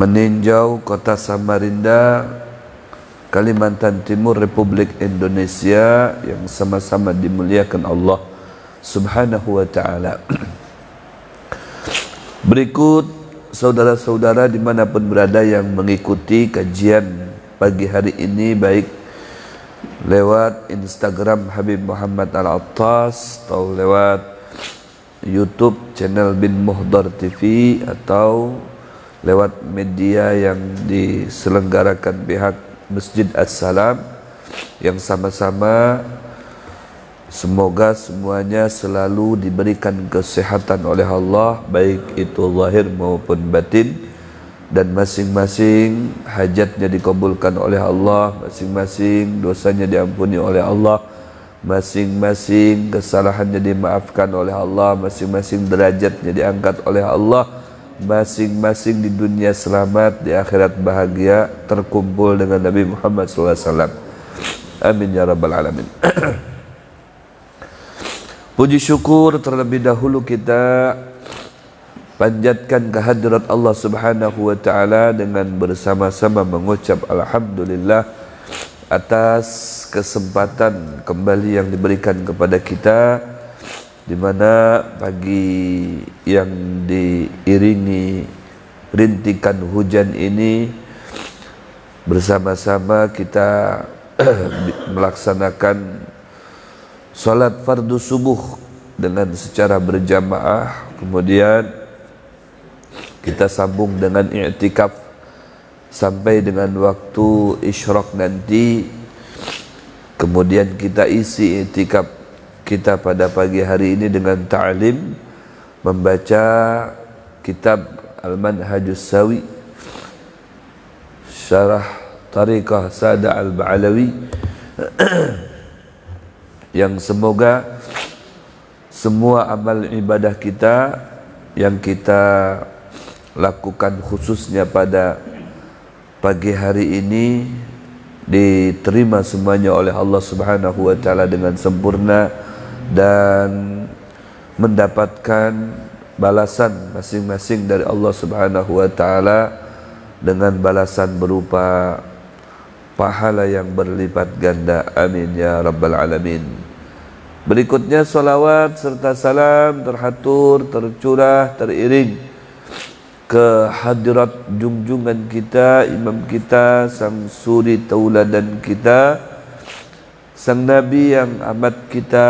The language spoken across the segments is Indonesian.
meninjau kota Samarinda, Kalimantan Timur, Republik Indonesia yang sama-sama dimuliakan Allah Subhanahu wa ta'ala. Berikut saudara-saudara dimanapun berada yang mengikuti kajian pagi hari ini, baik lewat Instagram Habib Muhammad Al-Attas atau lewat YouTube channel Bin Muhdar TV atau lewat media yang diselenggarakan pihak Masjid As-Salam, yang sama-sama semoga semuanya selalu diberikan kesehatan oleh Allah, baik itu zahir maupun batin, dan masing-masing hajatnya dikabulkan oleh Allah, masing-masing dosanya diampuni oleh Allah, masing-masing kesalahannya dimaafkan oleh Allah, masing-masing derajatnya diangkat oleh Allah, masing-masing di dunia selamat, di akhirat bahagia, terkumpul dengan Nabi Muhammad SAW. Amin ya rabbal alamin. Puji syukur terlebih dahulu kita panjatkan kehadirat Allah Subhanahu wa ta'ala dengan bersama-sama mengucap alhamdulillah atas kesempatan kembali yang diberikan kepada kita, di mana pagi yang diiringi rintikan hujan ini bersama-sama kita melaksanakan salat fardu subuh dengan secara berjamaah, kemudian kita sambung dengan i'tikaf sampai dengan waktu isyraq nanti, kemudian kita isi i'tikaf kita pada pagi hari ini dengan ta'lim, membaca kitab Al-Manhajus Sawi Syarah Tariqah Sada Al-Ba'alawi, yang semoga semua amal ibadah kita yang kita lakukan khususnya pada pagi hari ini diterima semuanya oleh Allah Subhanahu wa ta'ala dengan sempurna dan mendapatkan balasan masing-masing dari Allah Subhanahu wa ta'ala dengan balasan berupa pahala yang berlipat ganda. Amin ya rabbal alamin. Berikutnya salawat serta salam terhatur, tercurah, teriring ke hadirat junjungan kita, imam kita, sang suri tauladan kita, sang Nabi yang amat kita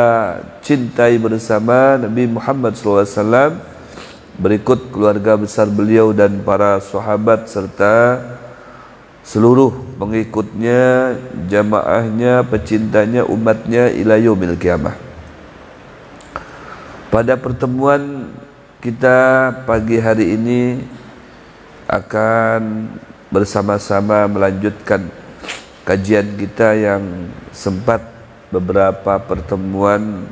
cintai bersama, Nabi Muhammad SAW, berikut keluarga besar beliau dan para sahabat serta seluruh pengikutnya, jamaahnya, pecintanya, umatnya ila yaumil qiyamah. Pada pertemuan kita pagi hari ini akan bersama-sama melanjutkan kajian kita yang sempat beberapa pertemuan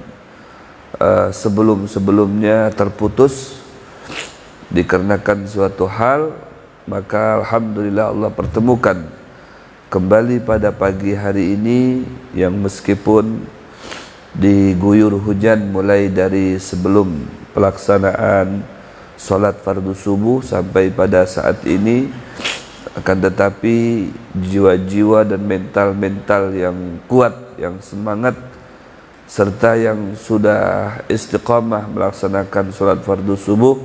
sebelum-sebelumnya terputus dikarenakan suatu hal. Maka alhamdulillah Allah pertemukan kembali pada pagi hari ini, yang meskipun diguyur hujan mulai dari sebelum pelaksanaan salat fardu subuh sampai pada saat ini, akan tetapi jiwa-jiwa dan mental-mental yang kuat, yang semangat, serta yang sudah istiqamah melaksanakan salat fardu subuh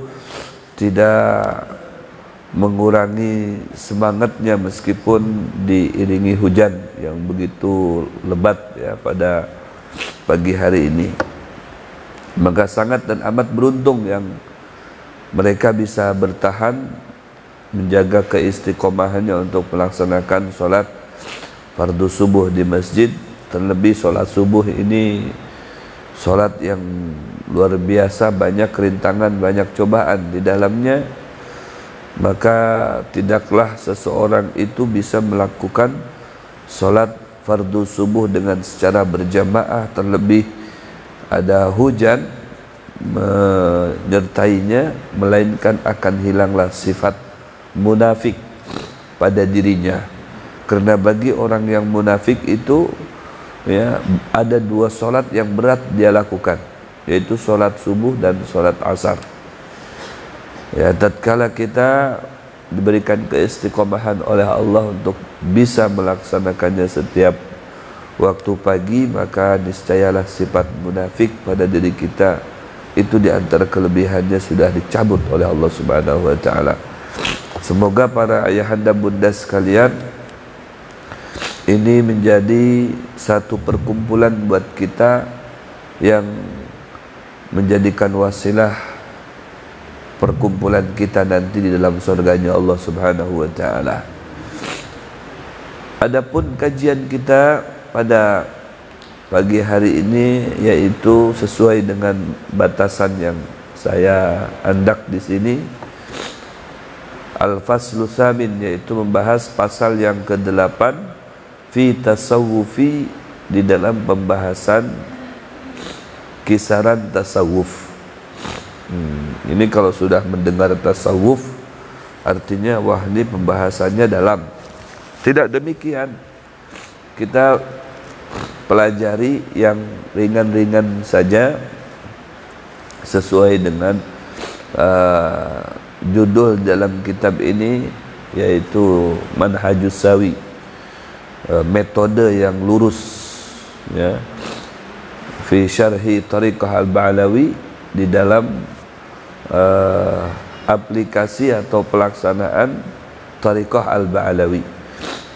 tidak mengurangi semangatnya meskipun diiringi hujan yang begitu lebat ya pada pagi hari ini. Maka sangat dan amat beruntung yang mereka bisa bertahan menjaga keistiqomahannya untuk melaksanakan salat fardu subuh di masjid. Terlebih salat subuh ini salat yang luar biasa, banyak rintangan, banyak cobaan di dalamnya. Maka tidaklah seseorang itu bisa melakukan salat fardu subuh dengan secara berjamaah, terlebih ada hujan menyertainya, melainkan akan hilanglah sifat munafik pada dirinya. Karena bagi orang yang munafik itu ya, ada dua salat yang berat dia lakukan, yaitu salat subuh dan salat asar. Ya, tatkala kita diberikan keistiqomahan oleh Allah untuk bisa melaksanakannya setiap waktu pagi, maka niscayalah sifat munafik pada diri kita itu di antara kelebihannya sudah dicabut oleh Allah Subhanahu wa taala. Semoga para ayahanda bunda sekalian, ini menjadi satu perkumpulan buat kita yang menjadikan wasilah perkumpulan kita nanti di dalam surganya Allah Subhanahu wa taala. Adapun kajian kita pada pagi hari ini yaitu sesuai dengan batasan yang saya hendak di sini, Al-Faslu Tsamin, yaitu membahas pasal yang ke-8 fi tasawufi, di dalam pembahasan kisaran tasawuf. Ini kalau sudah mendengar tasawuf artinya wah ini pembahasannya dalam. Tidak demikian. Kita pelajari yang ringan-ringan saja sesuai dengan judul dalam kitab ini, yaitu Manhajus Sawi, metode yang lurus, ya, fi syarhi Thariqah Al-Ba'lawi, di dalam aplikasi atau pelaksanaan Thariqah Al-Ba'lawi.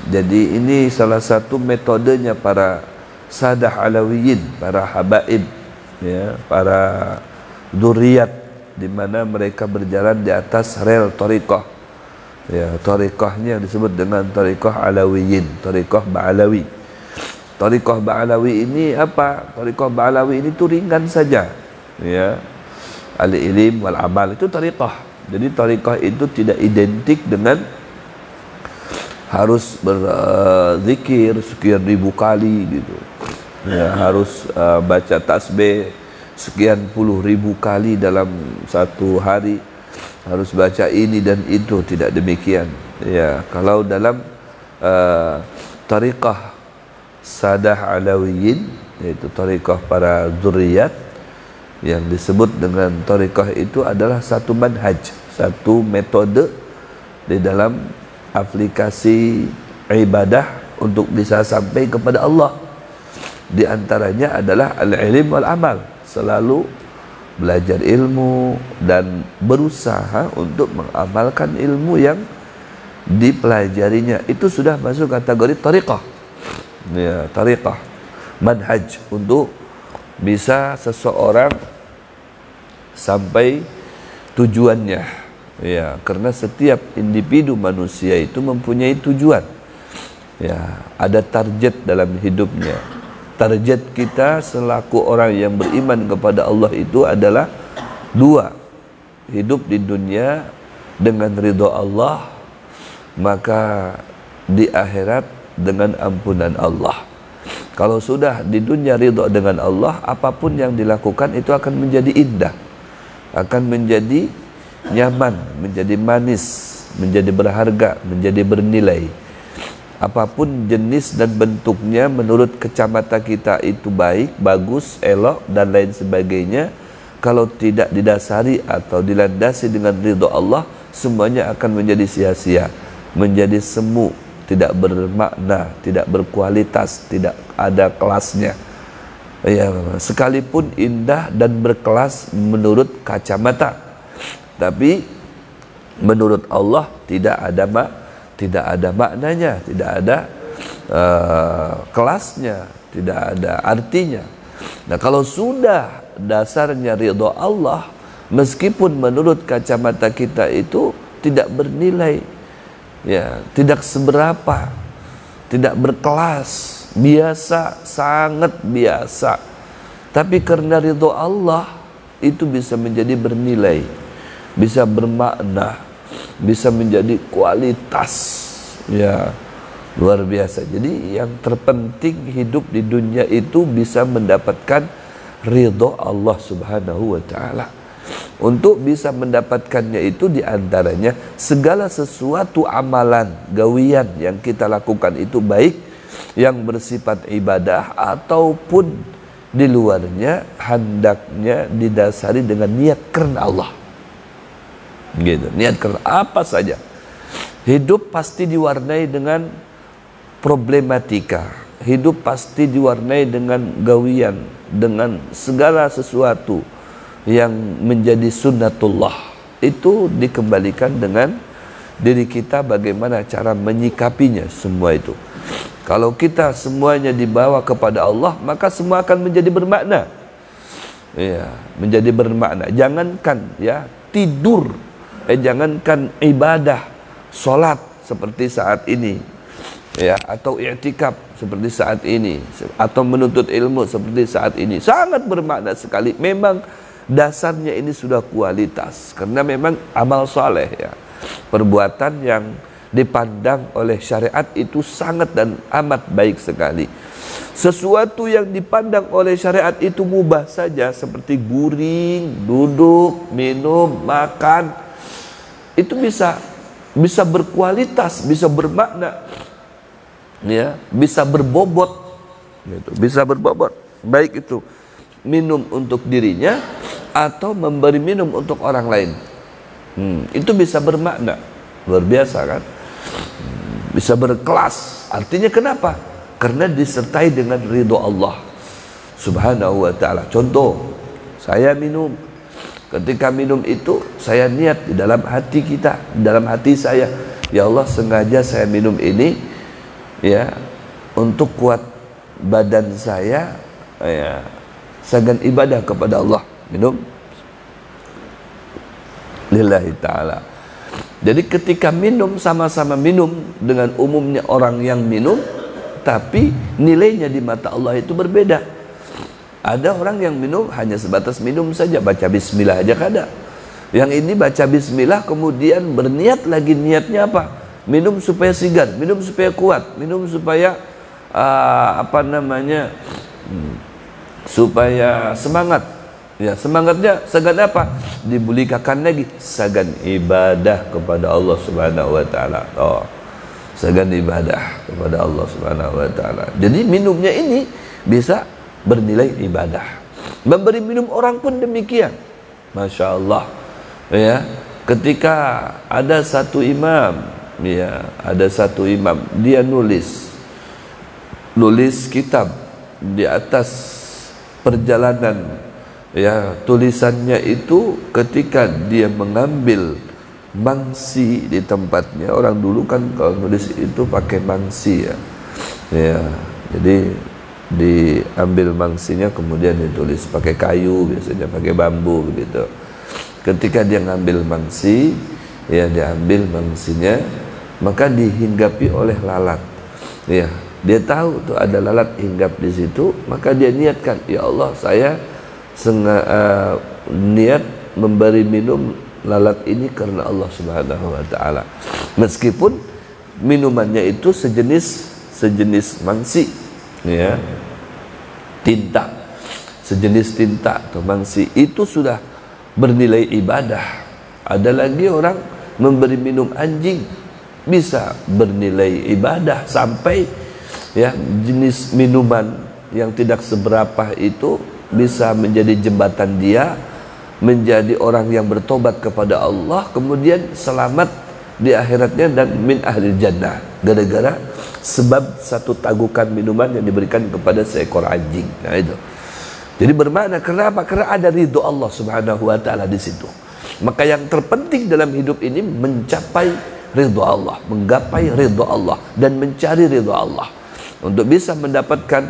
Jadi ini salah satu metodenya para sadah alawiyin, para habaib, ya, para dzurriyyat, di mana mereka berjalan di atas rel thariqah. Ya, thariqahnya disebut dengan thariqah alawiyin, thariqah Ba'lawi. Thariqah Ba'lawi ini apa? Thariqah Ba'lawi ini tuh ringan saja, ya. Al-ilim wal amal itu thariqah. Jadi thariqah itu tidak identik dengan harus berzikir sekian ribu kali gitu. Ya, harus baca tasbih sekian puluh ribu kali dalam satu hari, harus baca ini dan itu, tidak demikian. Ya, kalau dalam tariqah sadah alawiyin, yaitu tariqah para dzurriyyat, yang disebut dengan tariqah itu adalah satu manhaj, satu metode di dalam aplikasi ibadah untuk bisa sampai kepada Allah. Di antaranya adalah al-ilm wal amal, selalu belajar ilmu dan berusaha untuk mengamalkan ilmu yang dipelajarinya. Itu sudah masuk kategori tariqah. Ya, tariqah, manhaj untuk bisa seseorang sampai tujuannya. Ya, karena setiap individu manusia itu mempunyai tujuan. Ya, ada target dalam hidupnya. Target kita selaku orang yang beriman kepada Allah itu adalah dua: hidup di dunia dengan ridha Allah, maka di akhirat dengan ampunan Allah. Kalau sudah di dunia ridha dengan Allah, apapun yang dilakukan itu akan menjadi indah, akan menjadi nyaman, menjadi manis, menjadi berharga, menjadi bernilai. Apapun jenis dan bentuknya menurut kacamata kita itu baik, bagus, elok dan lain sebagainya, kalau tidak didasari atau dilandasi dengan ridha Allah, semuanya akan menjadi sia-sia, menjadi semu, tidak bermakna, tidak berkualitas, tidak ada kelasnya. Ya, sekalipun indah dan berkelas menurut kacamata, tapi menurut Allah tidak ada maknanya, tidak ada kelasnya, tidak ada artinya. Nah, kalau sudah dasarnya ridha Allah, meskipun menurut kacamata kita itu tidak bernilai, ya, tidak seberapa, tidak berkelas, biasa, sangat biasa, tapi karena ridha Allah itu bisa menjadi bernilai, bisa bermakna, bisa menjadi kualitas, ya, luar biasa. Jadi yang terpenting hidup di dunia itu bisa mendapatkan ridha Allah Subhanahu wa taala. Untuk bisa mendapatkannya itu diantaranya segala sesuatu amalan gawian yang kita lakukan itu, baik yang bersifat ibadah ataupun di luarnya, hendaknya didasari dengan niat karena Allah. Gitu, niat karena apa saja. Hidup pasti diwarnai dengan problematika. Hidup pasti diwarnai dengan gawian, dengan segala sesuatu yang menjadi sunnatullah. Itu dikembalikan dengan diri kita, bagaimana cara menyikapinya semua itu. Kalau kita semuanya dibawa kepada Allah, maka semua akan menjadi bermakna. Ya, menjadi bermakna. Jangankan ya tidur, jangankan ibadah, solat seperti saat ini, ya, atau i'tikaf seperti saat ini, atau menuntut ilmu seperti saat ini, sangat bermakna sekali. Memang dasarnya ini sudah kualitas, karena memang amal soleh, ya, perbuatan yang dipandang oleh syariat itu sangat dan amat baik sekali. Sesuatu yang dipandang oleh syariat itu mubah saja, seperti guring, duduk, minum, makan, itu bisa berkualitas, bisa bermakna, ya, bisa berbobot, gitu, bisa berbobot. Baik itu minum untuk dirinya atau memberi minum untuk orang lain, itu bisa bermakna luar biasa kan, bisa berkelas. Artinya kenapa? Karena disertai dengan ridho Allah subhanahu wa ta'ala. Contoh, saya minum, ketika minum itu saya niat di dalam hati kita, di dalam hati saya, ya Allah, sengaja saya minum ini, ya, untuk kuat badan saya, ya, segan ibadah kepada Allah. Minum lillahi ta'ala. Jadi ketika minum, sama-sama minum dengan umumnya orang yang minum, tapi nilainya di mata Allah itu berbeda. Ada orang yang minum hanya sebatas minum saja, baca bismillah aja kada. Yang ini baca bismillah kemudian berniat lagi, niatnya apa? Minum supaya sigar, minum supaya kuat, minum supaya supaya semangat. Ya, semangatnya segan apa? Dibulikakan lagi segan ibadah kepada Allah Subhanahu wa taala. Oh, segan ibadah kepada Allah Subhanahu wa taala. Jadi minumnya ini bisa bernilai ibadah. Memberi minum orang pun demikian. Masya Allah. Ya, ketika ada satu imam, ya, ada satu imam, dia nulis kitab di atas perjalanan. Ya, tulisannya itu ketika dia mengambil mangsi di tempatnya. Orang dulu kan kalau nulis itu pakai mangsi, ya. Ya, jadi diambil mangsinya kemudian ditulis pakai kayu, biasanya pakai bambu gitu. Ketika dia ngambil mangsi, ya, diambil mangsinya, maka dihinggapi oleh lalat. Ya, dia tahu tuh ada lalat hinggap di situ, maka dia niatkan, ya Allah, saya niat memberi minum lalat ini karena Allah Subhanahu wa taala. Meskipun minumannya itu sejenis mangsi, ya, tinta, sejenis tinta atau mangsi, itu sudah bernilai ibadah. Ada lagi orang memberi minum anjing, bisa bernilai ibadah. Sampai, ya, jenis minuman yang tidak seberapa itu bisa menjadi jembatan dia menjadi orang yang bertobat kepada Allah, kemudian selamat di akhiratnya dan min ahli jannah, gara-gara sebab satu tagukan minuman yang diberikan kepada seekor anjing. Nah, itu jadi bermakna. Kenapa? Karena ada ridho Allah Subhanahu wa taala di situ. Maka yang terpenting dalam hidup ini mencapai ridho Allah, menggapai ridho Allah dan mencari ridho Allah. Untuk bisa mendapatkan,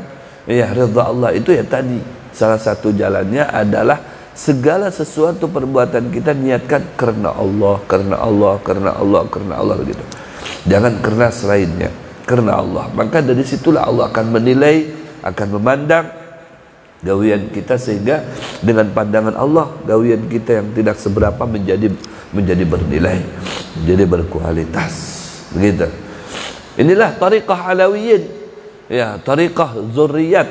ya, ridho Allah itu, ya, tadi salah satu jalannya adalah segala sesuatu perbuatan kita niatkan karena Allah, karena Allah, karena Allah, karena Allah, begitu. Jangan karena selainnya, karena Allah. Maka dari situlah Allah akan menilai, akan memandang gawian kita, sehingga dengan pandangan Allah gawian kita yang tidak seberapa menjadi bernilai, menjadi berkualitas, begitu. Inilah tariqah alawiyin, ya, tariqah zurriyat,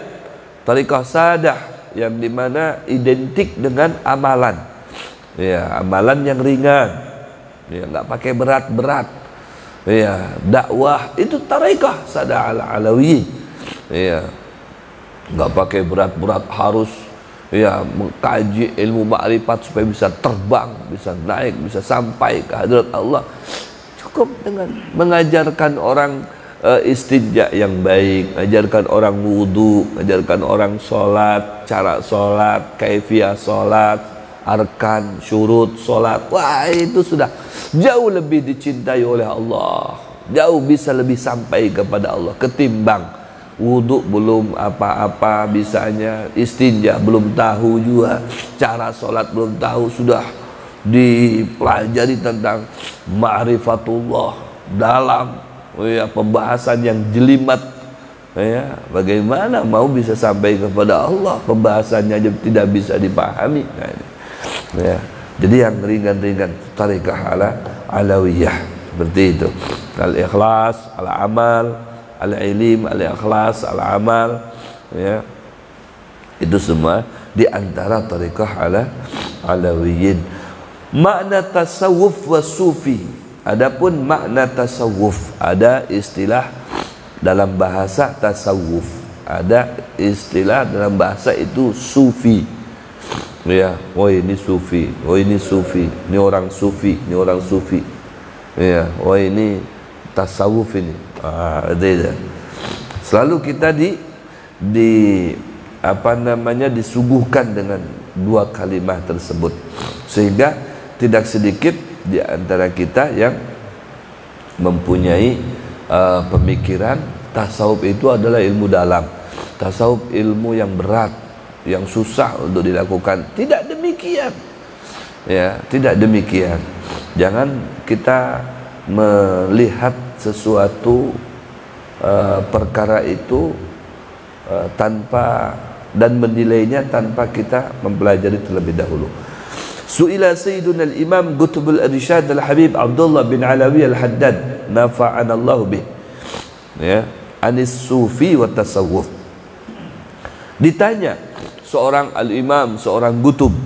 tariqah sadah, yang dimana identik dengan amalan, ya, amalan yang ringan, ya, nggak pakai berat-berat, ya, dakwah itu tariqah sadah alawiyin, ya, nggak pakai berat-berat, harus, ya, mengkaji ilmu makrifat supaya bisa terbang, bisa naik, bisa sampai ke hadirat Allah. Cukup dengan mengajarkan orang istinja yang baik, ajarkan orang wudu, ajarkan orang sholat, cara sholat, kaifiah sholat, arkan, syurut sholat. Wah, itu sudah jauh lebih dicintai oleh Allah, jauh bisa lebih sampai kepada Allah ketimbang wudu belum apa-apa bisanya, istinja belum tahu juga, cara sholat belum tahu, sudah dipelajari tentang ma'rifatullah dalam ya, pembahasan yang jelimet ya, bagaimana mau bisa sampai kepada Allah, pembahasannya aja tidak bisa dipahami. Nah, ya. Jadi yang ringan-ringan tariqah alawiyah seperti itu, al-ikhlas, al-amal, al-ilim, al-ikhlas, al-amal ya, itu semua di antara tariqah alawiyin. Makna tasawuf wa sufi. Adapun makna tasawuf, ada istilah dalam bahasa tasawuf, ada istilah dalam bahasa itu sufi. Ya, oh ini sufi, oh ini sufi, ini orang sufi, ini orang sufi. Ya, oh ini tasawuf ini. Ada. Selalu kita disuguhkan dengan dua kalimat tersebut, sehingga tidak sedikit di antara kita yang mempunyai pemikiran tasawuf itu adalah ilmu dalam, tasawuf ilmu yang berat, yang susah untuk dilakukan. Tidak demikian ya, tidak demikian. Jangan kita melihat sesuatu perkara itu tanpa dan menilainya tanpa kita mempelajari terlebih dahulu. Su'ila Sayyiduna al-Imam Qutbul Irsyad al-Habib Abdullah bin Alawi al-Haddad nafa'ana Allah bih, ya, anis sufi wa tasawuf. Ditanya seorang al-Imam, seorang Qutb,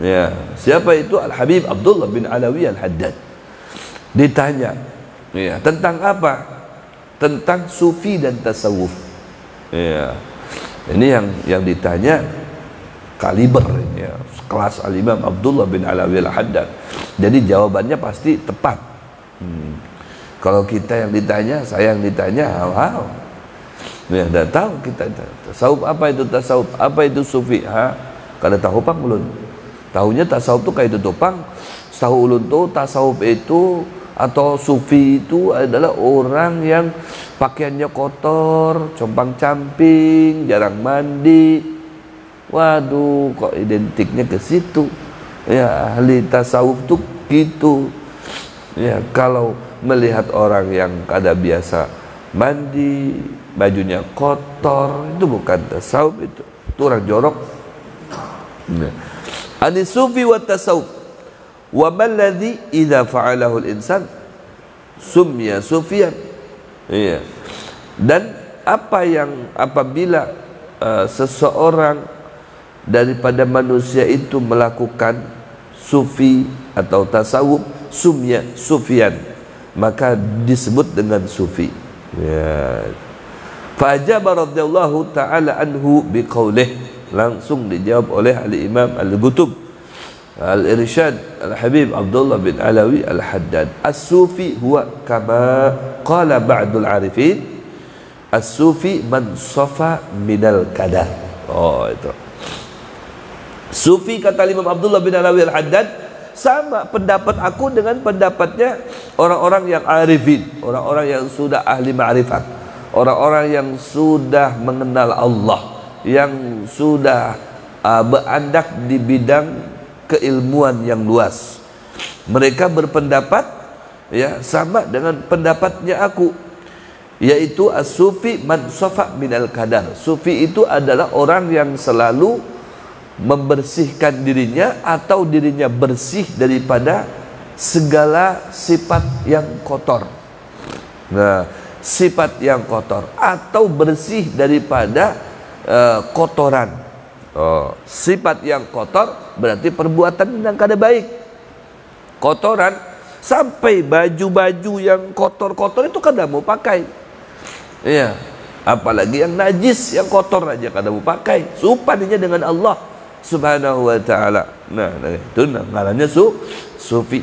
ya, siapa itu? Al-Habib Abdullah bin Alawi al-Haddad. Ditanya ya, tentang apa? Tentang sufi dan tasawuf. Ya. Ini yang ditanya kaliber ya, kelas al-Imam Abdullah bin Alawi al-Haddad. Jadi jawabannya pasti tepat. Kalau kita yang ditanya, saya yang ditanya, wow. Ya, dah tahu kita tasawuf apa itu tasawuf, apa itu sufi. Kada tahu pang ulun. Tahunya tasawuf itu kayak itu topang. Tahu ulun tuh tasawuf itu atau sufi itu adalah orang yang pakaiannya kotor, compang-camping, jarang mandi. Waduh, kok identiknya ke situ? Ya, ahli tasawuf tuh gitu. Ya, kalau melihat orang yang kada biasa mandi, bajunya kotor, itu bukan tasawuf, itu orang jorok. Ya. Ani sufi wa tasawuf. Wa man ladzi idza fa'alahu al-insan sumya sufiyan. Ya. Dan apa yang apabila seseorang daripada manusia itu melakukan sufi atau tasawuf, sumya sufian, maka disebut dengan sufi. Ya. Fa'ajaba radhiyallahu ta'ala anhu biqaulih, langsung dijawab oleh al-Imam al-Qutb al-Irsyad al-Habib Abdullah bin Alawi al-Haddad. As-sufi huwa kama qala ba'dul arifin, as-sufi man safa minal kadar. Oh, itu sufi, kata Imam Abdullah bin Alawi al-Haddad, sama pendapat aku dengan pendapatnya orang-orang yang arifin, orang-orang yang sudah ahli ma'rifat, orang-orang yang sudah mengenal Allah, yang sudah berandak di bidang keilmuan yang luas. Mereka berpendapat ya sama dengan pendapatnya aku, yaitu as-sufi man safa minal kadar. Sufi itu adalah orang yang selalu membersihkan dirinya atau dirinya bersih daripada segala sifat yang kotor. Nah, sifat yang kotor atau bersih daripada kotoran. Sifat yang kotor berarti perbuatan yang kada baik. Kotoran sampai baju-baju yang kotor-kotor itu kada mau pakai. Iya, apalagi yang najis, yang kotor aja kada mau pakai. Supaninya dengan Allah Subhanahu wa ta'ala. Nah, itu ngarannya sufi.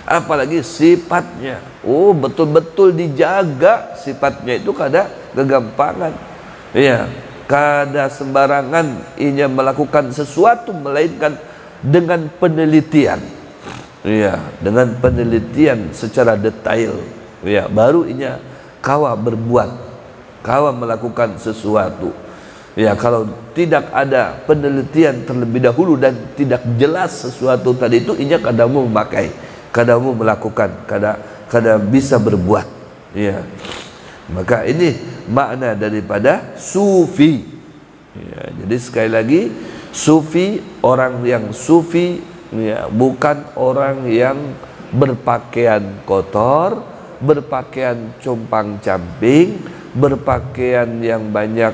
apalagi sifatnya. Oh, betul-betul dijaga sifatnya itu kada kegampangan. Iya, kada sembarangan inya melakukan sesuatu, melainkan dengan penelitian. Iya, dengan penelitian secara detail. Iya, baru inya kawa berbuat, kawa melakukan sesuatu. Ya, kalau tidak ada penelitian terlebih dahulu dan tidak jelas sesuatu tadi itu, inya kada mau memakai, kada mau melakukan, kada bisa berbuat. Ya, maka ini makna daripada sufi. Ya, jadi sekali lagi, sufi, orang yang sufi, ya, bukan orang yang berpakaian kotor, berpakaian compang-camping, berpakaian yang banyak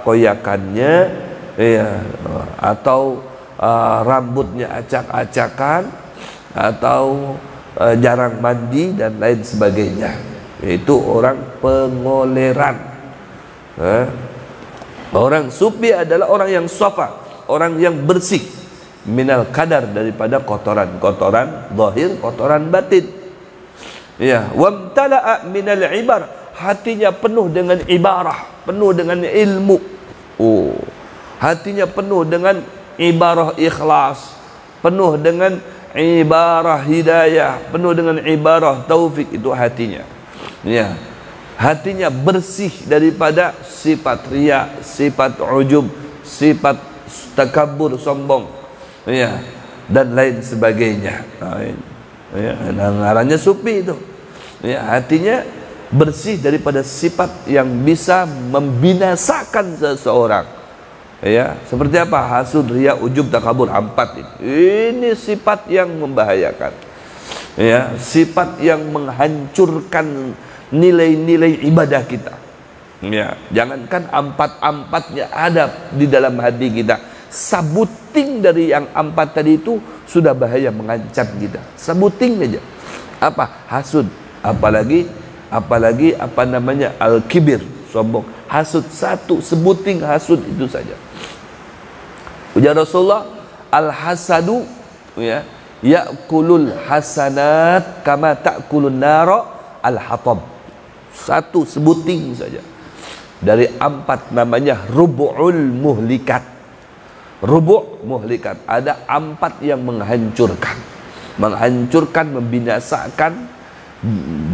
koyakannya, ya, atau rambutnya acak-acakan, atau jarang mandi dan lain sebagainya. Itu orang pengoleran. Orang sufi adalah orang yang safa, orang yang bersih minal kadar, daripada kotoran-kotoran zahir, kotoran batin. Ya, wamtala'a minal ibar, hatinya penuh dengan ibarah, penuh dengan ilmu. Oh, hatinya penuh dengan ibarah ikhlas, penuh dengan ibarah hidayah, penuh dengan ibarah taufik. Itu hatinya. Ya, hatinya bersih daripada sifat riya, sifat ujub, sifat takabur, sombong, ya, dan lain sebagainya. Ya, ngarannya sufi itu. Ya, hatinya bersih daripada sifat yang bisa membinasakan seseorang. Ya, seperti apa? Hasud, riya, ujub, takabur, 4 itu. Ini sifat yang membahayakan. Ya, sifat yang menghancurkan nilai-nilai ibadah kita. Ya, jangankan 4-4-nya ada di dalam hati kita, sabuting dari yang 4 tadi itu sudah bahaya, mengancam kita. Sabuting aja. Apa? Hasud. Apalagi apa namanya, al-kibir, sombong. Hasud satu, sebuting hasud itu saja. Ujar Rasulullah, al-hasadu, ya, ya'kulul hasanat kama ta'kulun nara al-hatab. Satu sebuting saja dari 4, namanya rubu'ul muhlikat. Rubu' muhlikat, ada 4 yang menghancurkan, membinasakan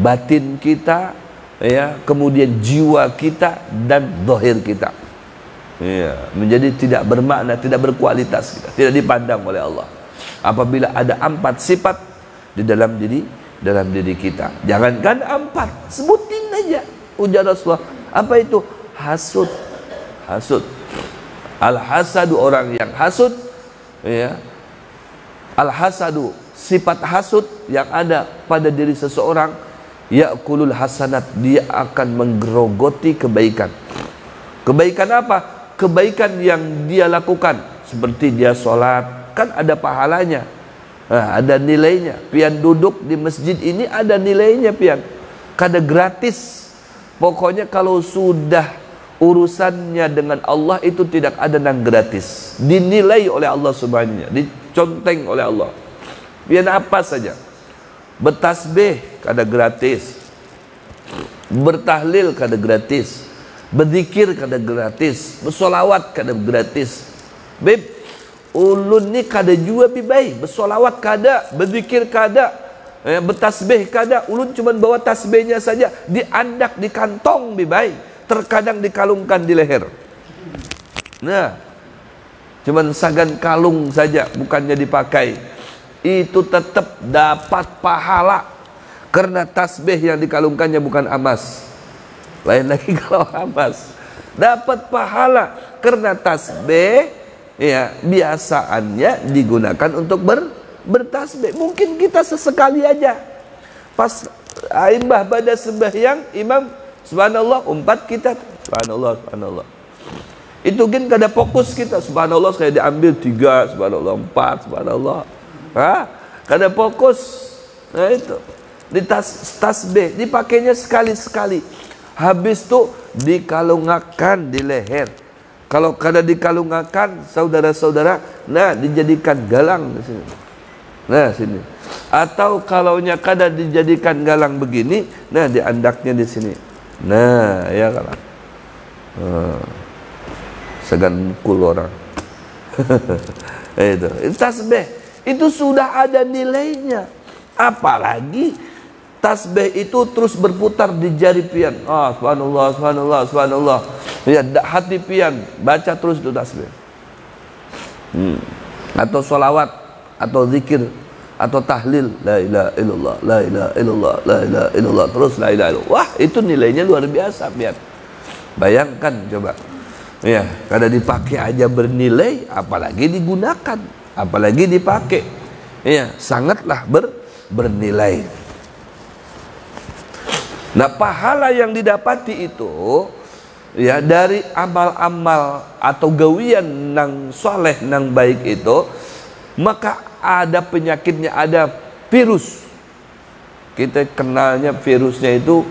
batin kita, ya, kemudian jiwa kita dan zahir kita, ya, menjadi tidak bermakna, tidak berkualitas kita, tidak dipandang oleh Allah apabila ada 4 sifat di dalam diri kita. Jangankan 4, sebutin aja. Ujar Rasulullah, apa itu? Hasud. Al-hasadu, orang yang hasud, ya. Al-hasadu, sifat hasud yang ada pada diri seseorang, ya'kulul hasanat, dia akan menggerogoti kebaikan. Kebaikan apa? Kebaikan yang dia lakukan, seperti dia sholat, kan ada pahalanya, ada nilainya. Pian duduk di masjid ini ada nilainya, pian, kada gratis. Pokoknya kalau sudah urusannya dengan Allah itu tidak ada yang gratis, dinilai oleh Allah subhanahu, diconteng oleh Allah. Pian apa saja, bertasbih kada gratis, bertahlil kada gratis, berzikir kada gratis, bersolawat kada gratis. Beb, ulun ni kada jua bibai, bersolawat kada, berzikir kada, bertasbih kada. Ulun cuma bawa tasbihnya saja, diandak di kantong bibai, terkadang dikalungkan di leher. Nah, cuman sagan kalung saja, bukannya dipakai, itu tetap dapat pahala, karena tasbih yang dikalungkannya bukan emas. Lain lagi kalau emas, dapat pahala karena tasbih, ya, biasaannya digunakan untuk bertasbih. Mungkin kita sesekali aja pas aimbah pada sembahyang, imam subhanallah, umpat kita subhanallah, subhanallah. Itu kan kada fokus kita, subhanallah sekali diambil 3, subhanallah 4, subhanallah. Kada fokus. Nah itu, di tasbih dipakainya sekali-sekali. Habis itu dikalungakan di leher. Kalau kada dikalungakan, saudara-saudara, nah dijadikan galang di sini. Nah sini. Atau kalaunya kada dijadikan galang begini, nah di andaknya di sini. Nah, ya kan. Segan mukul orang. Itu tasbih. Itu sudah ada nilainya. Apalagi tasbih itu terus berputar di jari pian. Subhanallah, subhanallah, subhanallah. Ya, hati pian baca terus itu tasbih. Atau sholawat, atau zikir, atau tahlil, la ilaha illallah, la ilaha illallah, la ilaha illallah, terus la ilaha illallah. Wah, itu nilainya luar biasa pian. Bayangkan coba. Ya, kada dipakai aja bernilai, apalagi digunakan, apalagi dipakai. Ya, sangatlah bernilai. Nah, pahala yang didapati itu ya dari amal-amal atau gawian nang soleh nang baik itu, maka ada penyakitnya, ada virus. Kita kenalnya virusnya itu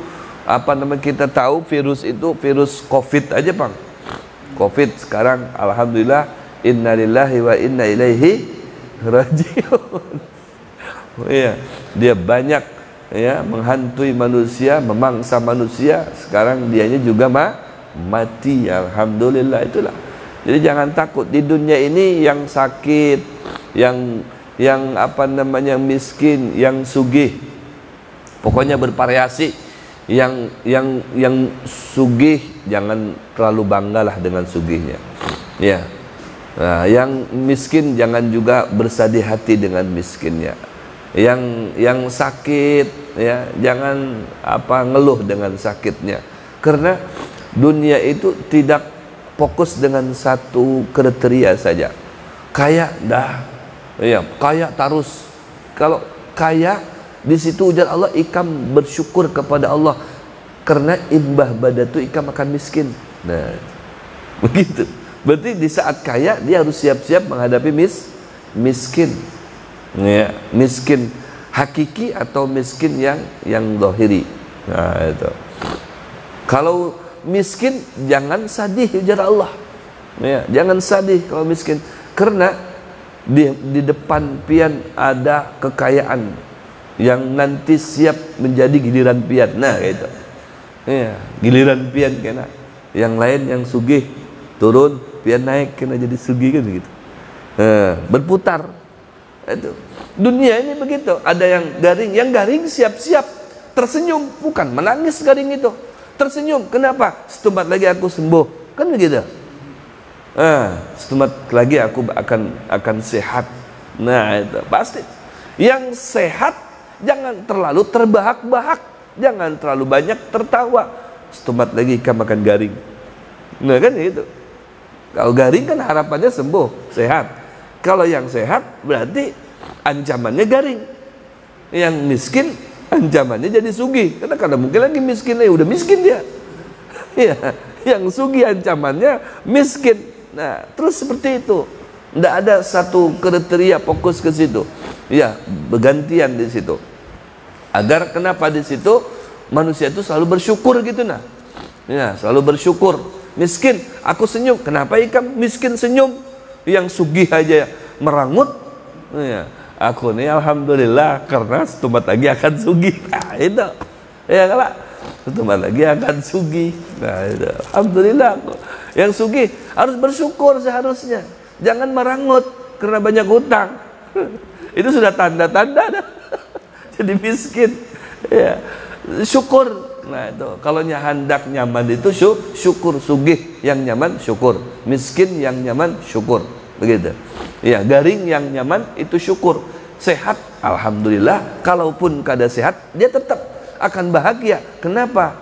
apa namanya, kita tahu virus itu virus COVID aja Bang. COVID sekarang alhamdulillah innalillahi wa inna ilaihi rajiun. Ya, dia banyak ya menghantui manusia, memangsa manusia. Sekarang dianya juga mati, alhamdulillah. Itulah. Jadi jangan takut di dunia ini, yang sakit, yang apa namanya miskin, yang sugih, pokoknya bervariasi. Yang sugih jangan terlalu banggalah dengan sugihnya. Ya. Nah, yang miskin jangan juga bersedih hati dengan miskinnya. Yang sakit ya jangan apa ngeluh dengan sakitnya. Karena dunia itu tidak fokus dengan satu kriteria saja. Kaya dah, ya kaya terus. Kalau kaya di situ ujar Allah, ikam bersyukur kepada Allah karena imbah badatu ikam akan miskin. Nah, begitu. Berarti di saat kaya dia harus siap-siap menghadapi miskin. Ya, miskin hakiki atau miskin yang zahiri. Nah, itu. Kalau miskin jangan sedih ujar Allah. Ya, jangan sedih kalau miskin, karena di depan pian ada kekayaan yang nanti siap menjadi giliran pian. Nah, gitu. Ya, giliran pian kena. Yang lain yang sugih turun, pian naik kena jadi sugih kan gitu. Berputar. Itu. Dunia ini begitu. Ada yang garing siap-siap tersenyum, bukan menangis garing itu. Tersenyum, kenapa? Setempat lagi aku sembuh. Kan begitu. Setempat lagi aku akan sehat. Nah, itu pasti. Yang sehat jangan terlalu terbahak-bahak, jangan terlalu banyak tertawa. Setempat lagi kamu akan garing. Nah, kan itu. Kalau garing kan harapannya sembuh, sehat. Kalau yang sehat berarti ancamannya garing. Yang miskin ancamannya jadi sugih. Karena mungkin lagi miskin, udah miskin dia. Ya, yang sugih ancamannya miskin. Nah, terus seperti itu. Tidak ada satu kriteria fokus ke situ. Ya, bergantian di situ. Agar kenapa di situ manusia itu selalu bersyukur gitu nah. Ya, selalu bersyukur. Miskin, aku senyum. Kenapa ikam miskin senyum? Yang sugih aja merangut. Ya, aku nih alhamdulillah karena setempat lagi akan sugih. Nah, itu. Ya kalau setempat lagi akan sugih. Nah, itu. Alhamdulillah. Yang sugih harus bersyukur seharusnya. Jangan merangut karena banyak hutang. Itu sudah tanda-tanda dah. Jadi miskin. Ya. Syukur. Nah, itu kalau hendak nyaman itu syukur. Sugih yang nyaman syukur. Miskin yang nyaman syukur. Begitu. Ya, garing yang nyaman itu syukur. Sehat alhamdulillah. Kalaupun kada sehat dia tetap akan bahagia. Kenapa?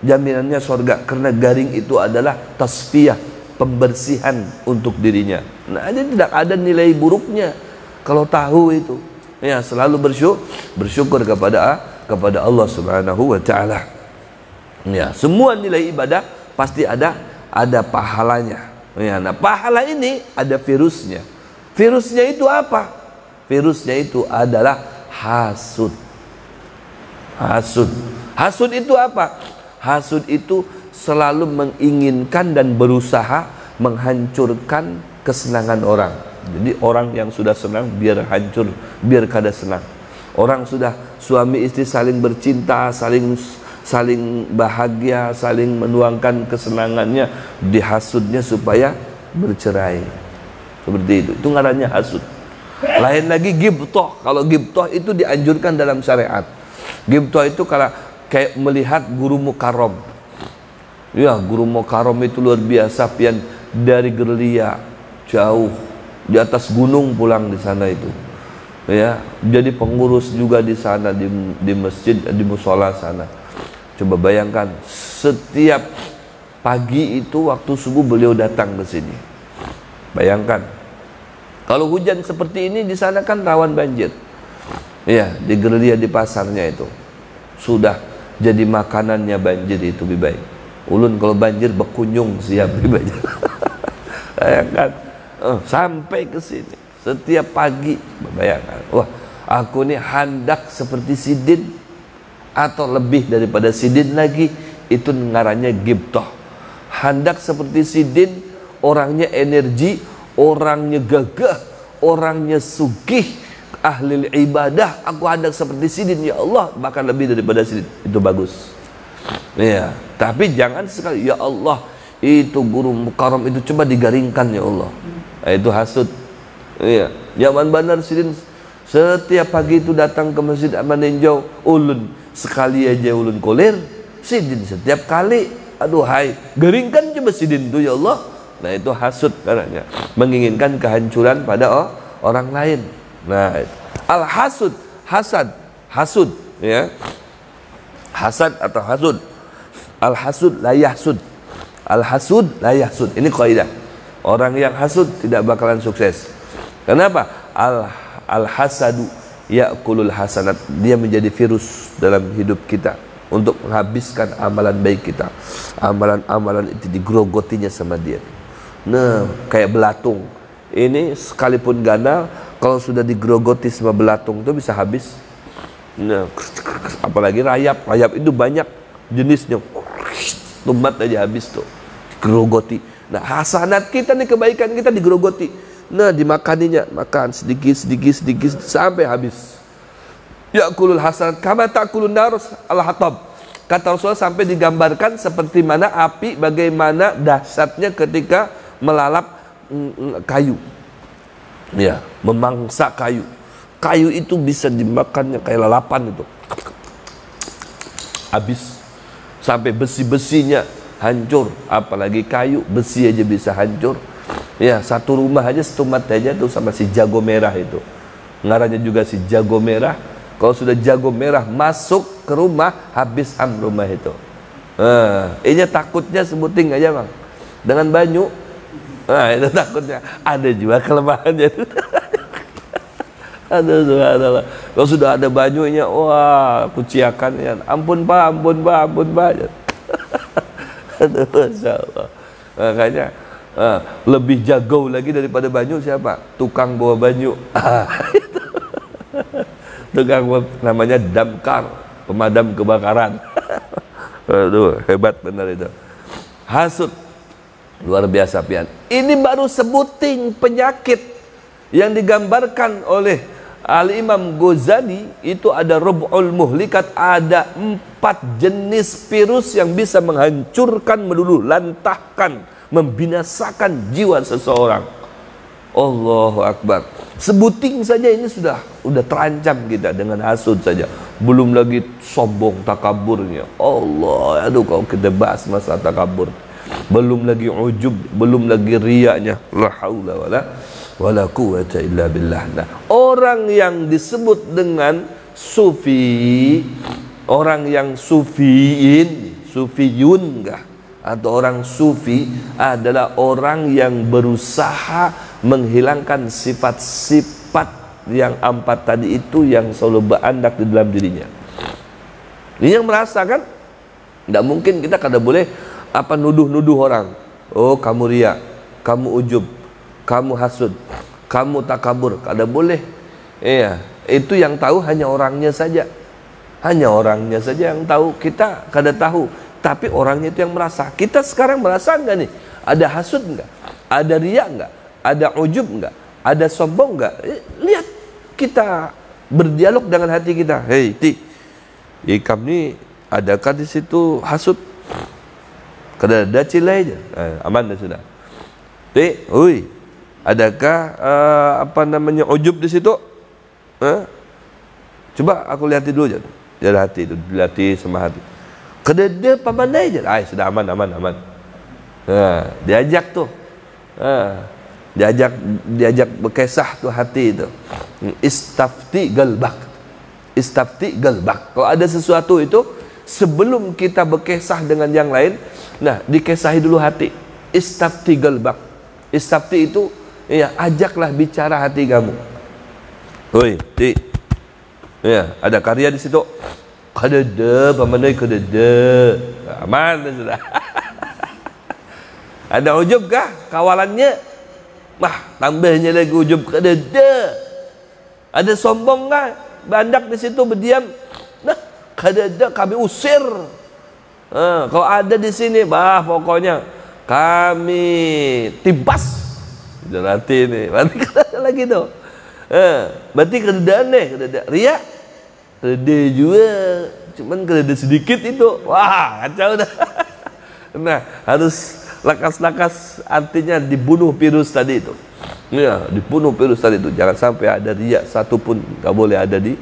Jaminannya surga. Karena garing itu adalah tasfiyah, pembersihan untuk dirinya. Nah, dia tidak ada nilai buruknya kalau tahu itu. Ya, selalu bersyukur kepada Allah Subhanahu wa taala. Ya, semua nilai ibadah pasti ada pahalanya. Ya, nah pahala ini ada virusnya. Virusnya itu apa? Virusnya itu adalah hasud. Hasud. Hasud itu apa? Hasud itu selalu menginginkan dan berusaha menghancurkan kesenangan orang. Jadi orang yang sudah senang biar hancur, biar kada senang. Orang sudah suami istri saling bercinta, saling bahagia, saling menuangkan kesenangannya, dihasudnya supaya bercerai. Seperti itu. Itu ngarannya hasud. Lain lagi ghibthah. Kalau ghibthah itu dianjurkan dalam syariat. Ghibthah itu kalau kayak melihat guru mukarram. Ya, guru mukarram itu luar biasa, pian dari Gerlia jauh di atas gunung pulang di sana itu. Ya, jadi pengurus juga di sana, di masjid, di musola sana. Coba bayangkan, setiap pagi itu waktu subuh beliau datang ke sini. Bayangkan, kalau hujan seperti ini di sana kan rawan banjir. Ya, di Gerlia di pasarnya itu sudah jadi makanannya banjir itu lebih baik. Ulun kalau banjir berkunjung siap lebih baik. Bayangkan, sampai ke sini setiap pagi. Bayangkan, wah, aku ini handak seperti Sidin atau lebih daripada Sidin lagi. Itu ngarannya ghibthah. Handak seperti Sidin, orangnya energi, orangnya gagah, orangnya sugih, ahli ibadah. Aku hendak seperti Sidin, ya Allah, bahkan lebih daripada Sidin. Itu bagus. Ya, tapi jangan sekali, ya Allah, itu guru mukarram itu coba digaringkan, ya Allah. Nah, itu hasud. Ya, zaman benar Sidin setiap pagi itu datang ke Masjid Amaninjau, ulun sekali aja ulun koler, Sidin setiap kali. Aduhai, garingkan coba Sidin itu, ya Allah. Nah, itu hasud karena menginginkan kehancuran pada orang lain. Nah, al-hasud, hasud, ya. Hasad atau hasud. Al-hasud la yahsud. Al-hasud la yahsud. Ini kaidah. Orang yang hasud tidak bakalan sukses. Kenapa? Al-hasadu ya'kulul hasanat. Dia menjadi virus dalam hidup kita untuk menghabiskan amalan baik kita. Amalan-amalan itu digrogotinya sama dia. Nah, kayak belatung. Ini sekalipun ganal, kalau sudah digrogoti sama belatung itu bisa habis. Nah, apalagi rayap itu banyak jenisnya. Tumat aja habis tuh, digrogoti. Nah, hasanat kita nih, kebaikan kita digrogoti. Nah, dimakaninya, makan sedikit sampai habis. Ya'kulul hasanat kama ta'kulun nar al-hatab. Kata Rasulullah sampai digambarkan seperti mana api, bagaimana dahsyatnya ketika melalap kayu. Ya, memangsa kayu. Kayu itu bisa dimakannya kayak lalapan itu. Habis. Sampai besi-besinya hancur. Apalagi kayu, besi aja bisa hancur. Ya, satu rumah aja setumat aja tuh sama si jago merah itu. Ngarannya juga si jago merah. Kalau sudah jago merah masuk ke rumah, habis rumah itu. Ini takutnya sebuting aja, Bang. Dengan banyu. Nah, itu takutnya. Ada juga kelemahannya itu. Aduh, subhanallah. Kalau sudah ada banyunya, wah, kuciakan ya. Ampun pak. Aduh, Masya Allah. Makanya lebih jago lagi daripada banyu siapa? Tukang bawa banyu. Tukang namanya damkar, pemadam kebakaran. Aduh, hebat benar itu. Hasud luar biasa, pian. Ini baru sebuting penyakit yang digambarkan oleh Al-Imam Ghazali. Itu ada rub'ul muhlikat, ada 4 jenis virus yang bisa menghancurkan, meluluh lantahkan, membinasakan jiwa seseorang. Allahu Akbar. Sebuting saja ini sudah terancam kita dengan hasud saja. Belum lagi sombong, takaburnya. Allah, aduh, kalau kita bahas masalah takabur. Belum lagi ujub, belum lagi riyanya. La haula wala quwwata illa billah. Nah, orang yang disebut dengan sufi, orang yang sufiyun enggak, atau orang sufi adalah orang yang berusaha menghilangkan sifat-sifat yang 4 tadi itu yang selalu berandak di dalam dirinya. Ini yang merasakan. Tidak mungkin kita kada boleh nuduh-nuduh orang. Oh, kamu riya, kamu ujub, kamu hasud, kamu takabur. Kada boleh. Iya, itu yang tahu hanya orangnya saja. Hanya orangnya saja yang tahu. Kita kada tahu. Tapi orangnya itu yang merasa. Kita sekarang merasa enggak nih? Ada hasud enggak? Ada riya enggak? Ada ujub enggak? ada sombong nggak? Lihat, kita berdialog dengan hati kita. Hei, Ti, Ikam ni adakah di situ hasut? Kada ada cilai je. Aman dah sudah. Ti, oi, adakah ujub di situ? Coba aku lihat dulu je. Dia hati itu, dilatih sama hati. Kada ada pamandai je. Sudah aman. Diajak tu. Diajak berkisah tu hati itu. Istafti galbak. Kalau ada sesuatu itu, sebelum kita berkisah dengan yang lain, nah, dikesahi dulu hati. Istafti galbak. Istafti itu, ya, ajaklah bicara hati kamu. Oi, Ti. Ya, ada karya di situ. Kadada, pamandai kadada. Aman dah sudah. Ada ujub kah kawalannya? Tambahnya lagi ujub, kadada. Ada sombong kah? Bandak di situ berdiam. Nah, kadada kami usir. Kalau ada di sini, pokoknya kami tibas. Nanti nih, berarti kadada lagi tuh. Berarti kadada nih, kadada riak. Kadada juga, cuman kadada sedikit itu. Wah, kacau dah. Nah, harus lakas-lakas, artinya dibunuh virus tadi itu. Ya, dibunuh virus tadi itu. Jangan sampai ada riak satu pun, tak boleh ada di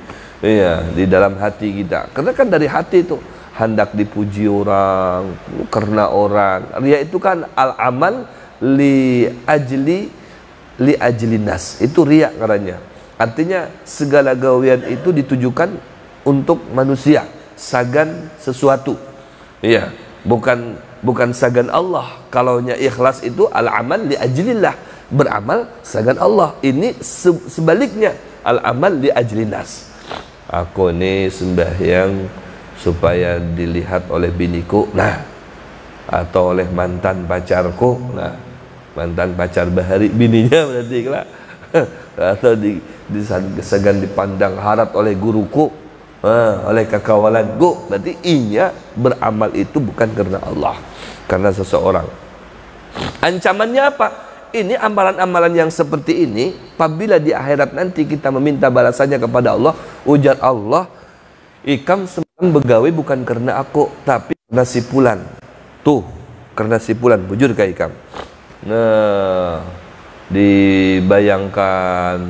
dalam hati kita. Karena kan dari hati itu hendak dipuji orang, karena orang. Riak itu kan al-amal li ajli nas. Itu riak katanya. Artinya segala gawian itu ditujukan untuk manusia, sagan sesuatu. Iya, bukan sagan Allah. Kalaunya ikhlas itu al-amal li ajlillah, beramal sagan Allah. Ini sebaliknya, al-amal li ajli nas. Aku ni sembahyang supaya dilihat oleh biniku, nah, atau oleh mantan pacarku, nah, mantan pacar bahari bininya berarti lah. Atau segan dipandang harap oleh guruku, oleh kekawalanku, berarti inya beramal itu bukan karena Allah, karena seseorang. Ancamannya apa? Ini amalan-amalan yang seperti ini, apabila di akhirat nanti kita meminta balasannya kepada Allah, ujar Allah, Ikam sedang begawe bukan karena aku, tapi karena si Fulan. Tuh, karena si Fulan, bujur ke Ikam. Nah, dibayangkan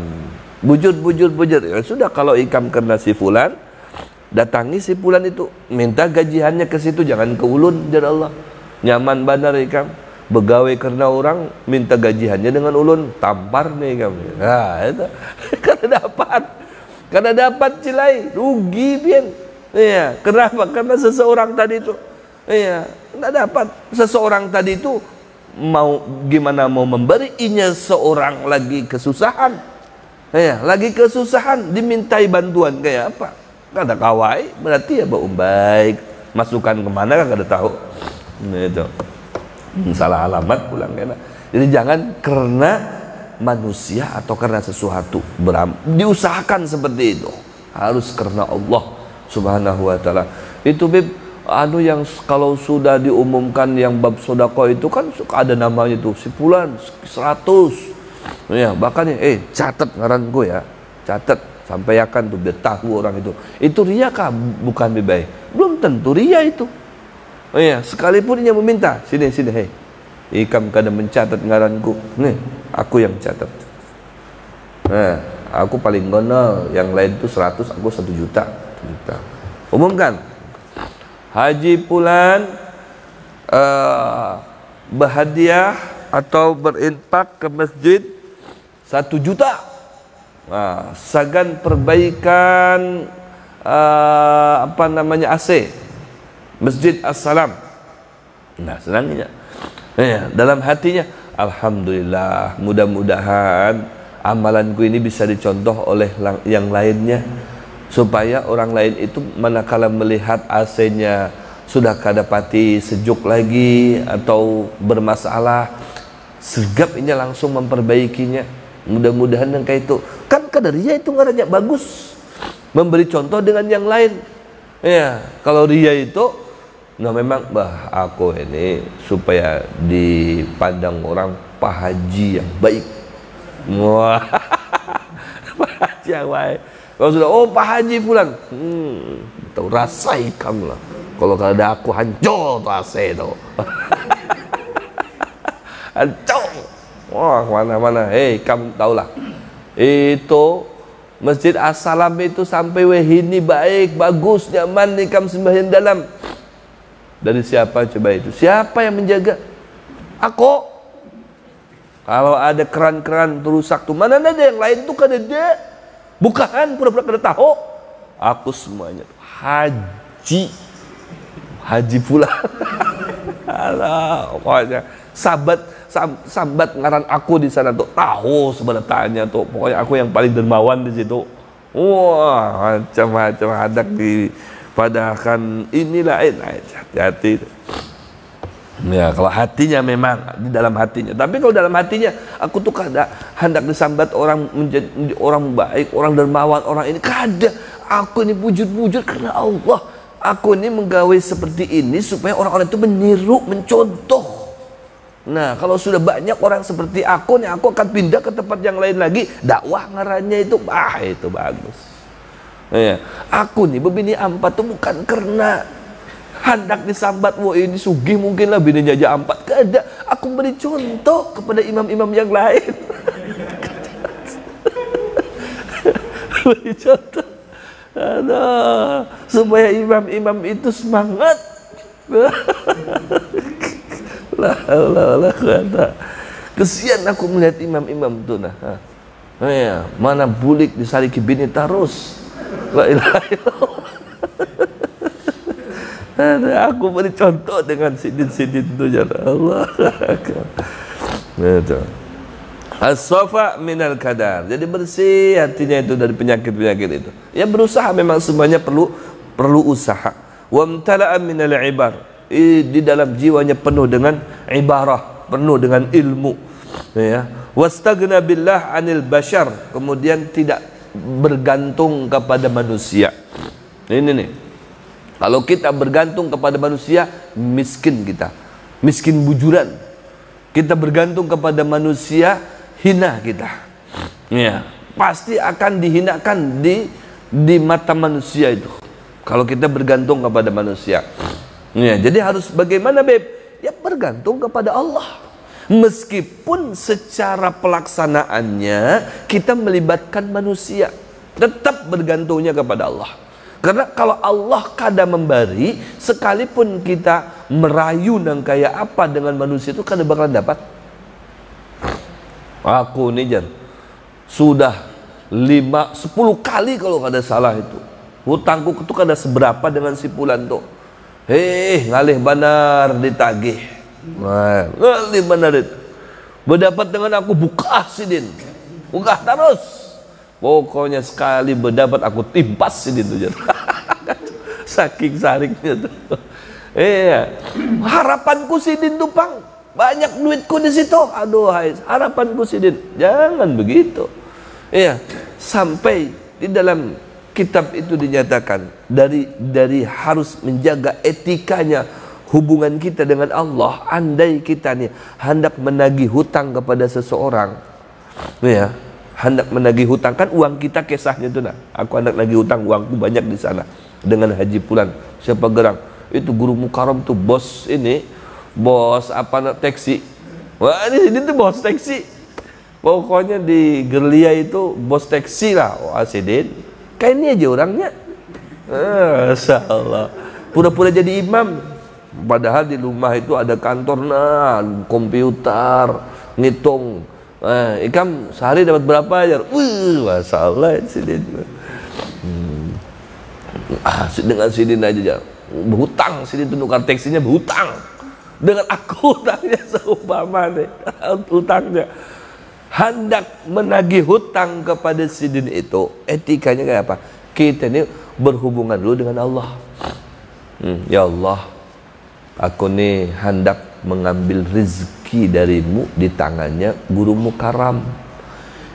bujur. Ya sudah, kalau Ikam karena si Fulan, datangi si Fulan itu, minta gajiannya ke situ, jangan ke ulun, jar Allah. Nyaman benar Ikam. Begawe karena orang, minta gajiannya dengan ulun, tampar nih Ikam. Nah, itu karena dapat cilai, rugi pian. Iya, kenapa? Karena seseorang tadi itu, iya, enggak dapat. Seseorang tadi itu mau gimana mau memberi, inya seorang lagi kesusahan. Iya, lagi kesusahan, dimintai bantuan kayak apa? Kada kawai, berarti ya baik. Masukan kemana kan kada tahu. Nah, itu salah alamat pulang kena. Jadi jangan karena manusia atau karena sesuatu, diusahakan seperti itu. Harus karena Allah Subhanahu wa taala. Itu beb yang kalau sudah diumumkan yang bab sedekah itu kan suka ada namanya tuh, si fulan 100. Ya, bahkan catat ngaranku ya. Catat, sampaikan tuh biar tahu orang itu. Itu ria kah? Bukan baik. Belum tentu ria itu. Iya, sekalipun dia meminta, sini, hei, Ikam kada mencatat ngaranku, nih, aku yang catat. Nah, aku paling gonol, yang lain itu 100, aku 1 juta. Umumkan, Haji Fulan berhadiah atau berinfak ke masjid 1 juta. Nah, sagan perbaikan AC Masjid As-Salam. Nah, senangnya. Dalam hatinya, alhamdulillah, mudah-mudahan amalanku ini bisa dicontoh oleh yang lainnya, supaya orang lain itu manakala melihat AC-nya sudah kadapati sejuk lagi atau bermasalah, segap ini langsung memperbaikinya. Mudah-mudahan yang kayak itu kan kadarnya itu ngarannya bagus, memberi contoh dengan yang lain. Ya, kalau ria itu memang aku ini supaya dipandang orang Pak Haji yang baik. Wah. Pak Haji yang baik. Kalau sudah, oh Pak Haji pulang, tahu rasa ikam lah. Kalau ada aku hancur rasa itu. Hancur. Wah, mana-mana. Kamu tahulah. Itu Masjid As-Salam itu sampai wehini baik, bagus, nyaman ikam sembahyang dalam. Dari siapa coba itu? Siapa yang menjaga? Aku. Kalau ada keran-keran rusak tuh, mana ada yang lain tuh kada ada. Bukan pura-pura kada tahu. Aku semuanya tuh haji. Haji pula. Alah, pokoknya sambat ngaran aku di sana tuh tahu sebenarnya tuh. Pokoknya aku yang paling dermawan di situ. Wah, macam-macam hadak di padahkan inilah hati-hati. Ya, kalau hatinya memang di dalam hatinya. Tapi kalau dalam hatinya aku tuh kada hendak disambat orang menjadi orang baik, orang dermawan, orang ini kada. Aku ini wujud-wujud karena Allah. Aku ini menggawe seperti ini supaya orang-orang itu meniru, mencontoh. Nah, kalau sudah banyak orang seperti aku nih, aku akan pindah ke tempat yang lain lagi. Dakwah ngarannya itu, itu bagus. Ya, aku nih bebini ampat tuh bukan karena hendak disambat, wah ini sugih mungkin lah bini jajah ampat. Kada, aku beri contoh kepada imam-imam yang lain. Beri contoh. Aduh, supaya imam-imam itu semangat. Kesian aku melihat imam-imam itu nah. Ya, mana bulik disariki bini terus. La ilaha illallah. Aku beri contoh dengan sidin-sidin itu ya Allah. Itu. As-safa minal kadar. Jadi bersih hatinya itu dari penyakit-penyakit itu. Ya berusaha memang semuanya perlu usaha. Wa mtala'a minal ibar. Di dalam jiwanya penuh dengan ibarah, penuh dengan ilmu. Ya. Wastaghna billah 'anil bashar. Kemudian tidak bergantung kepada manusia. Ini nih. Kalau kita bergantung kepada manusia, miskin kita. Miskin bujuran. Kita bergantung kepada manusia, hina kita. Ya, pasti akan dihinakan di mata manusia itu. Kalau kita bergantung kepada manusia. Ya, jadi harus bagaimana, Beb? Ya bergantung kepada Allah. Meskipun secara pelaksanaannya kita melibatkan manusia, tetap bergantungnya kepada Allah. Karena kalau Allah kada memberi, sekalipun kita merayu nang kayak apa dengan manusia itu kada bakalan dapat. Aku nih Jan, sudah 5-10 kali kalau kada salah itu. Hutangku itu kada seberapa dengan si Pulan tuh. Ngalih benar ditagih. Ngalih benar itu. Berdapat dengan aku buka sidin. Buka terus. Pokoknya sekali berdapat aku timpas sidin tuh. Saking saringnya tuh. Harapanku sidin tuh Pang. Banyak duitku di situ. Aduh, harapanku sidin. Jangan begitu. Sampai di dalam kitab itu dinyatakan dari harus menjaga etikanya hubungan kita dengan Allah. Andai kita nih hendak menagih hutang kepada seseorang, hendak menagih hutang, kan uang kita kisahnya itu nah. Aku hendak nagih hutang, uangku banyak di sana dengan Haji Pulan. Siapa gerang? Itu Guru Mukarram tuh bos ini, bos apa taksi. Wah ini tuh bos taksi. Pokoknya di Gerlia itu bos taksi lah. Wah Sidin, kayak ini aja orangnya. Masya Allah. Pura-pura jadi imam. Padahal di rumah itu ada kantor, komputer, ngitung. Ikam sehari dapat berapa aja? Masya Allah Sidin. Dengan Sidin aja berhutang. Sidin itu nukar taksinya berhutang. Dengan aku hutangnya seumpama nih. Hutangnya hendak menagih hutang kepada Sidin itu etikanya kayak apa? Kita ini berhubungan dulu dengan Allah. Ya Allah, aku nih hendak mengambil rezeki darimu di tangannya Guru Mukarram.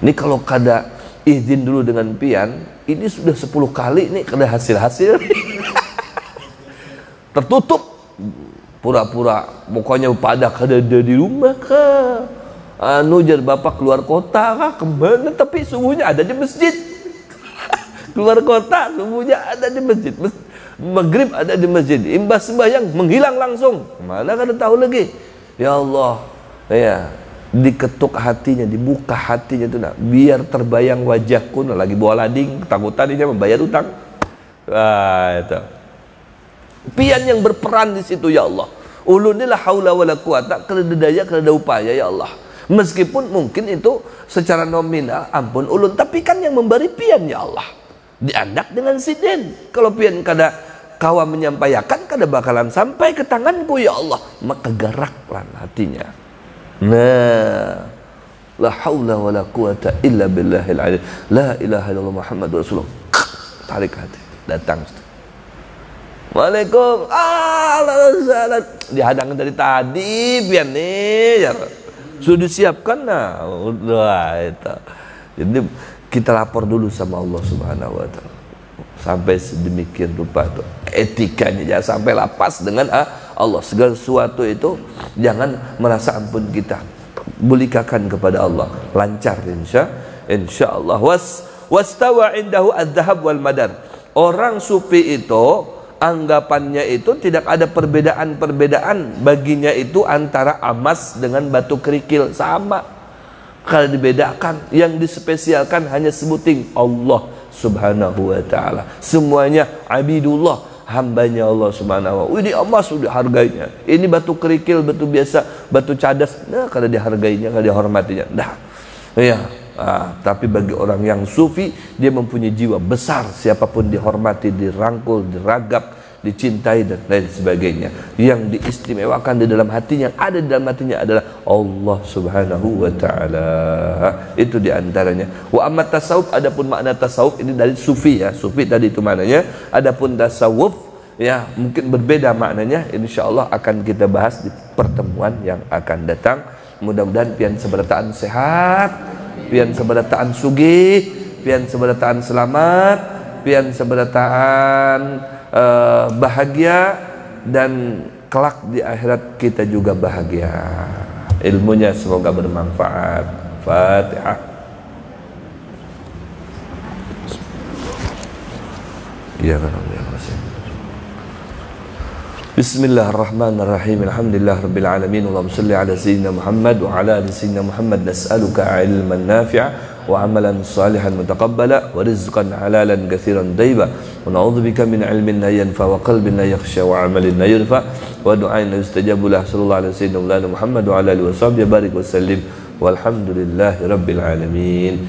Ini kalau kada izin dulu dengan pian, ini sudah 10 kali nih kada hasil-hasil. Tertutup. Pura-pura pokoknya pada kada ada di rumah kah. anu jar bapak keluar kota kah kemana, tapi subuhnya ada di masjid. Keluar kota subuhnya ada di masjid, maghrib ada di masjid, imbas sembahyang menghilang langsung, mana kada tahu lagi. Ya Allah, ya diketuk hatinya, dibuka hatinya itu nak, biar terbayang wajahku nak lagi bawa lading, ketakutan dia membayar utang. Wah, itu pian yang berperan di situ ya Allah. Ulun ni la haula wala quwata, kada daya kada upaya ya Allah. Meskipun mungkin itu secara nominal ampun ulun, tapi kan yang memberi pian ya Allah. Diandak dengan siden. Kalau pian kada kawa menyampaikan, kada bakalan sampai ke tanganku ya Allah. Maka geraklah hatinya. Nah, la haula wala quwata illa billahil ali, la ilaha illallah Muhammadur Rasulullah. Tarik hati, datang. Waalaikum, dihadang dari tadi pian nih ya. Sudah disiapkan nah, udah itu. Jadi kita lapor dulu sama Allah Subhanahu wa taala. Sampai sedemikian rupa itu etikanya, jangan sampai lapas dengan Allah. Segala sesuatu itu jangan merasa ampun kita, bulikakan kepada Allah, lancar insya Allah. Wastawa indahu adz-dzahab wal madar. Orang sufi itu anggapannya itu tidak ada perbedaan baginya itu antara emas dengan batu kerikil, sama. Kalau dibedakan, yang dispesialkan hanya sebuting Allah Subhanahu wa taala. Semuanya abidullah, hambanya Allah Subhanahu wa taala. Ini emas sudah harganya. Ini batu kerikil, batu biasa, batu cadas, nah kada dihargainya, kada dihormatinya. Dah. Ya. Tapi bagi orang yang sufi, dia mempunyai jiwa besar, siapapun dihormati, dirangkul, diragap, dicintai dan lain sebagainya. Yang diistimewakan di dalam hatinya, ada di dalam hatinya adalah Allah Subhanahu wa taala. Itu diantaranya. Wa amma tasawuf, adapun makna tasawuf ini dari sufi ya. Sufi tadi itu maknanya. Adapun tasawuf ya mungkin berbeda maknanya. Insyaallah akan kita bahas di pertemuan yang akan datang. Mudah-mudahan pian seberataan sehat, pian seberataan sugih, pian seberataan selamat, pian seberataan bahagia, dan kelak di akhirat kita juga bahagia. Ilmunya semoga bermanfaat. Fatihah. Ya Allah. Bismillahirrahmanirrahim. Alhamdulillahirabbil alamin. Allahumma shalli ala sayyidina Muhammad wa ala ali sayyidina Muhammad. Nas'aluka ilman nafi'a wa amalan salihan mutaqabbala wa rizqan halalan katsiran thayyiba wa na'udzubika min ilmin la yanfa wa qalbin la yakhsha wa amalin la yurfa wa du'ain la yustajabu lahu. Sallallahu alaihi wasallam Muhammad wa ala alihi wa sahbihi barik wa sallim walhamdulillahi rabbil alamin.